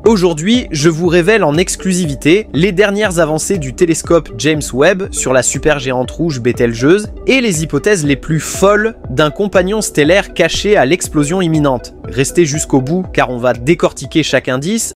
Aujourd'hui, je vous révèle en exclusivité les dernières avancées du télescope James Webb sur la supergéante rouge Bételgeuse et les hypothèses les plus folles d'un compagnon stellaire caché à l'explosion imminente. Restez jusqu'au bout car on va décortiquer chaque indice.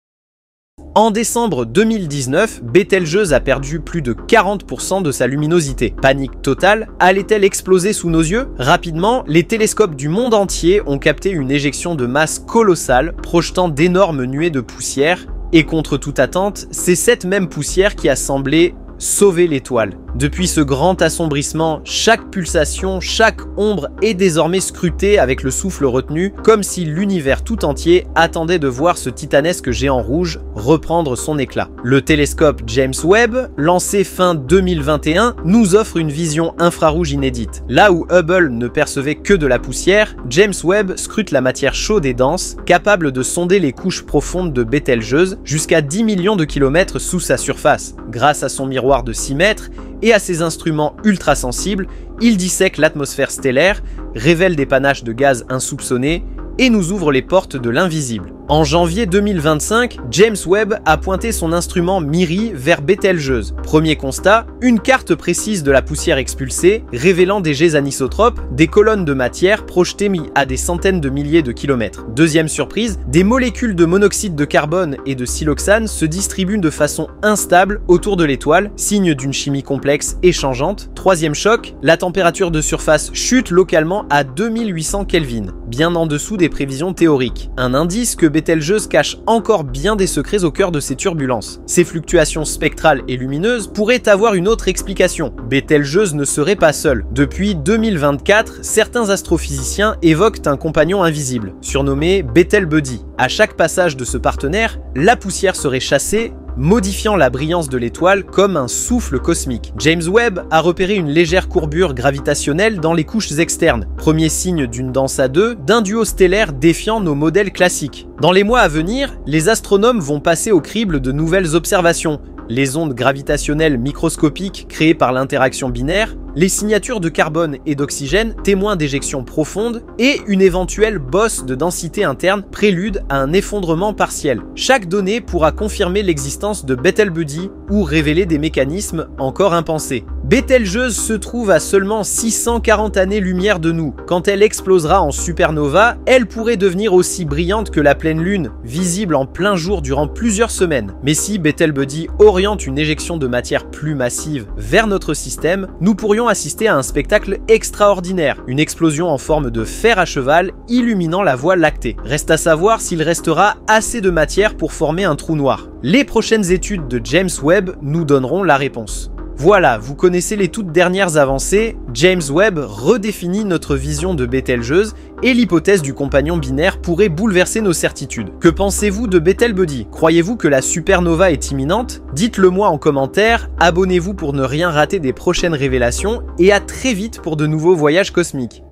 En décembre 2019, Bételgeuse a perdu plus de 40% de sa luminosité. Panique totale, allait-elle exploser sous nos yeux? Rapidement, les télescopes du monde entier ont capté une éjection de masse colossale, projetant d'énormes nuées de poussière, et contre toute attente, c'est cette même poussière qui a semblé sauver l'étoile. Depuis ce grand assombrissement, chaque pulsation, chaque ombre est désormais scrutée avec le souffle retenu, comme si l'univers tout entier attendait de voir ce titanesque géant rouge reprendre son éclat. Le télescope James Webb, lancé fin 2021, nous offre une vision infrarouge inédite. Là où Hubble ne percevait que de la poussière, James Webb scrute la matière chaude et dense, capable de sonder les couches profondes de Bételgeuse jusqu'à 10 millions de kilomètres sous sa surface. Grâce à son miroir de 6 mètres, et à ses instruments ultra sensibles, il dissèque l'atmosphère stellaire, révèle des panaches de gaz insoupçonnés et nous ouvre les portes de l'invisible. En janvier 2025, James Webb a pointé son instrument MIRI vers Bételgeuse. Premier constat, une carte précise de la poussière expulsée, révélant des jets anisotropes, des colonnes de matière projetées à des centaines de milliers de kilomètres. Deuxième surprise, des molécules de monoxyde de carbone et de siloxane se distribuent de façon instable autour de l'étoile, signe d'une chimie complexe et changeante. Troisième choc, la température de surface chute localement à 2800 Kelvin, bien en dessous des prévisions théoriques. Un indice que Bételgeuse cache encore bien des secrets au cœur de ces turbulences. Ces fluctuations spectrales et lumineuses pourraient avoir une autre explication. Bételgeuse ne serait pas seule. Depuis 2024, certains astrophysiciens évoquent un compagnon invisible, surnommé Betelbuddy. À chaque passage de ce partenaire, la poussière serait chassée, modifiant la brillance de l'étoile comme un souffle cosmique. James Webb a repéré une légère courbure gravitationnelle dans les couches externes, premier signe d'une danse à deux, d'un duo stellaire défiant nos modèles classiques. Dans les mois à venir, les astronomes vont passer au crible de nouvelles observations, les ondes gravitationnelles microscopiques créées par l'interaction binaire, les signatures de carbone et d'oxygène, témoins d'éjections profondes, et une éventuelle bosse de densité interne, prélude à un effondrement partiel. Chaque donnée pourra confirmer l'existence de Betelbuddy ou révéler des mécanismes encore impensés. Bételgeuse se trouve à seulement 640 années-lumière de nous. Quand elle explosera en supernova, elle pourrait devenir aussi brillante que la pleine lune, visible en plein jour durant plusieurs semaines. Mais si Betelbuddy oriente une éjection de matière plus massive vers notre système, nous pourrions assister à un spectacle extraordinaire, une explosion en forme de fer à cheval illuminant la Voie lactée. Reste à savoir s'il restera assez de matière pour former un trou noir. Les prochaines études de James Webb nous donneront la réponse. Voilà, vous connaissez les toutes dernières avancées. James Webb redéfinit notre vision de Bételgeuse et l'hypothèse du compagnon binaire pourrait bouleverser nos certitudes. Que pensez-vous de Betelbuddy? Croyez-vous que la supernova est imminente? Dites-le moi en commentaire, abonnez-vous pour ne rien rater des prochaines révélations et à très vite pour de nouveaux voyages cosmiques.